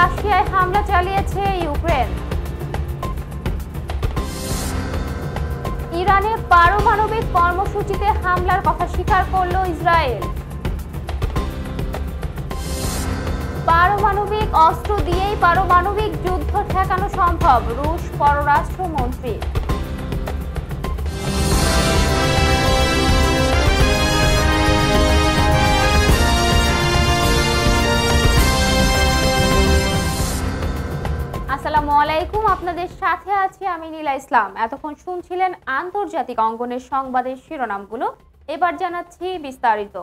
রাশিয়ায় হামলা চালিয়েছে ইউক্রেন। ইরানে পারমাণবিক কর্মসূচিতে হামলার কথা স্বীকার করল ইসরায়েল। পারমাণবিক অস্ত্র দিয়েই পারমাণবিক যুদ্ধ ঠেকানো সম্ভব, রুশ পররাষ্ট্রমন্ত্রী। আসসালামু আলাইকুম, আপনাদের সাথে আছি আমি নীলা ইসলাম। এতক্ষণ শুনছিলেন আন্তর্জাতিক অঙ্গনের সংবাদের শিরোনামগুলো, এবার জানাচ্ছি বিস্তারিত।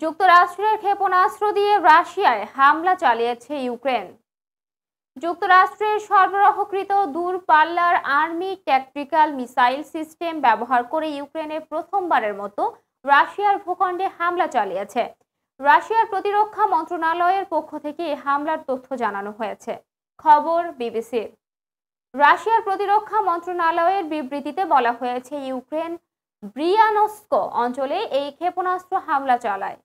যুক্তরাষ্ট্রের ক্ষেপণাস্ত্র দিয়ে রাশিয়ায় হামলা চালিয়েছে ইউক্রেন। যুক্তরাষ্ট্রের সরবরাহকৃত দূরপাল্লার আর্মি ট্যাকটিক্যাল মিসাইল সিস্টেম ব্যবহার করে ইউক্রেনের প্রথমবারের মতো রাশিয়ার ভূখণ্ডে হামলা চালিয়েছে। রাশিয়ার প্রতিরক্ষা মন্ত্রণালয়ের পক্ষ থেকে হামলার তথ্য জানানো হয়েছে। খবর বিবিসির। রাশিয়ার প্রতিরক্ষা মন্ত্রণালয়ের বিবৃতিতে বলা হয়েছে, ইউক্রেন ব্রিয়ানস্ক অঞ্চলে এই ক্ষেপণাস্ত্র হামলা চালায়।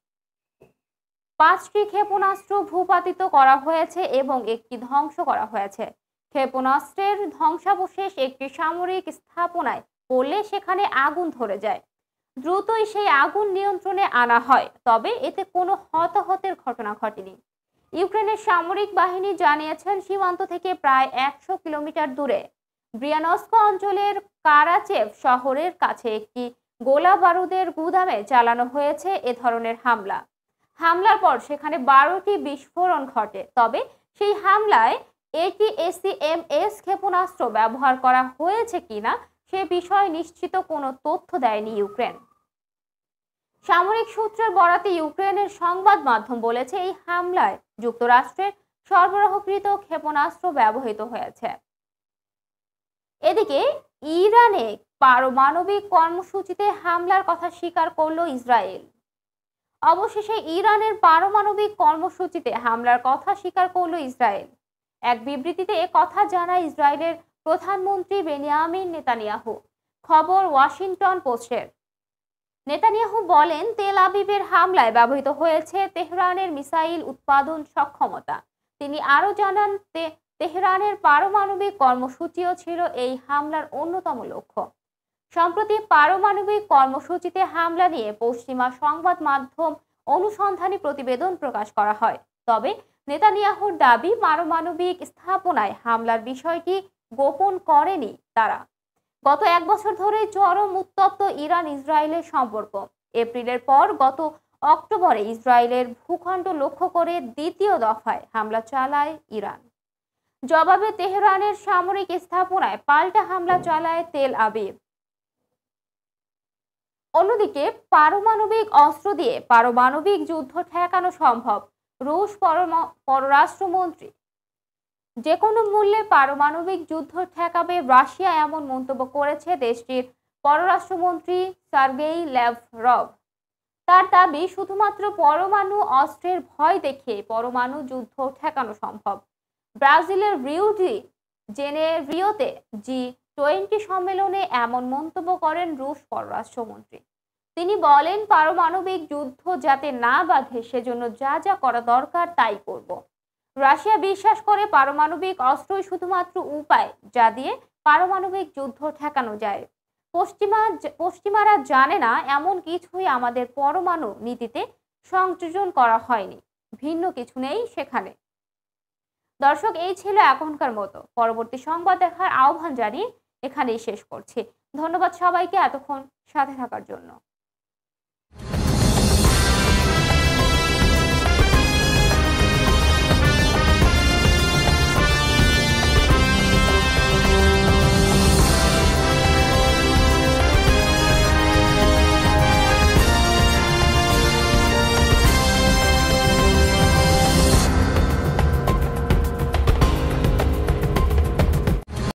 5টি ক্ষেপণাস্ত্র ভূপাতিত করা হয়েছে এবং একটি ধ্বংস করা হয়েছে। ক্ষেপণাস্ত্রের ধ্বংসাবশেষ একটি সামরিক স্থাপনায় পড়লে সেখানে আগুন ধরে যায়। দ্রুতই সেই আগুন নিয়ন্ত্রণে আনা হয়, তবে এতে কোনো হতাহতের ঘটনা ঘটেনি। ইউক্রেনের সামরিক বাহিনী জানিয়েছেন, সীমান্ত থেকে প্রায় 100 কিলোমিটার দূরে ব্রিয়ানস্ক অঞ্চলের কারাচেভ শহরের কাছে একটি গোলা বারুদের গুদামে চালানো হয়েছে এ ধরনের হামলা। হামলার পর সেখানে 12টি বিস্ফোরণ ঘটে, তবে সেই হামলায় ATACMS ক্ষেপণাস্ত্র ব্যবহার করা হয়েছে কিনা সে বিষয়ে নিশ্চিত কোনো তথ্য দেয়নি ইউক্রেন। সামরিক সূত্রের বরাতে ইউক্রেনের সংবাদ মাধ্যম বলেছে, এই হামলায় যুক্তরাষ্ট্রের সরবরাহকৃত ক্ষেপণাস্ত্র ব্যবহৃত হয়েছে। এদিকে ইরানে পারমাণবিক কর্মসূচিতে হামলার কথা স্বীকার করল ইসরায়েল। অবশেষে ইরানের পারমাণবিক কর্মসূচিতে হামলার কথা স্বীকার করল ইসরায়েল। এক বিবৃতিতে এ কথা জানায় ইসরায়েলের প্রধানমন্ত্রী বেনিয়ামিন নেতানিয়াহু। খবর ওয়াশিংটন পোস্টের। নেতানিয়াহু বলেন, তেল আবিবের হামলায় ব্যবহৃত হয়েছে তেহরানের মিসাইল উৎপাদন সক্ষমতা। তিনি আরও জানান, তেহরানের পারমাণবিক কর্মসূচিও ছিল এই হামলার অন্যতম লক্ষ্য। সম্প্রতি পারমাণবিক কর্মসূচিতে হামলা নিয়ে পশ্চিমা সংবাদ মাধ্যম অনুসন্ধানী প্রতিবেদন প্রকাশ করা হয়, তবে নেতানিয়াহুর দাবি পারমাণবিক স্থাপনায় হামলার বিষয়টি গোপন করেনি তারা। গত 1 বছর ধরে চরম উত্তপ্ত ইরান ইসরায়েলের সম্পর্ক। এপ্রিলের পর গত অক্টোবরে ইসরায়েলের ভূখণ্ড লক্ষ্য করে দ্বিতীয় দফায় হামলা চালায় ইরান। জবাবে তেহরানের সামরিক স্থাপনায় পাল্টা হামলা চালায় তেল আবিব। অন্যদিকে পারমাণবিক অস্ত্র দিয়ে পারমাণবিক যুদ্ধ ঠেকানো সম্ভব, রুশ পররাষ্ট্রমন্ত্রী। যে কোনো মূল্যে পারমাণবিক যুদ্ধ ঠেকাবে রাশিয়া, এমন মন্তব্য করেছে দেশটির পররাষ্ট্রমন্ত্রী সার্গেই ল্যাভরভ। তার দাবি, শুধুমাত্র পরমাণু অস্ত্রের ভয় দেখিয়ে পরমাণু যুদ্ধ ঠেকানো সম্ভব। ব্রাজিলের রিও ডি জেনেরিওতে G20 সম্মেলনে এমন মন্তব্য করেন রুশ পররাষ্ট্রমন্ত্রী। তিনি বলেন, পারমাণবিক যুদ্ধ যাতে না বাধে সেজন্য যা যা করা দরকার তাই করব। রাশিয়া বিশ্বাস করে পারমাণবিক অস্ত্রই শুধুমাত্র উপায় যা দিয়ে পারমাণবিক যুদ্ধ ঠেকানো যায়। পশ্চিমারা জানে না, এমন কিছুই আমাদের পরমাণু নীতিতে সংযোজন করা হয়নি, ভিন্ন কিছু নেই সেখানে। দর্শক, এই ছিল এখনকার মতো। পরবর্তী সংবাদ দেখার আহ্বান জানিয়ে এখানেই শেষ করছি। ধন্যবাদ সবাইকে এতক্ষণ সাথে থাকার জন্য।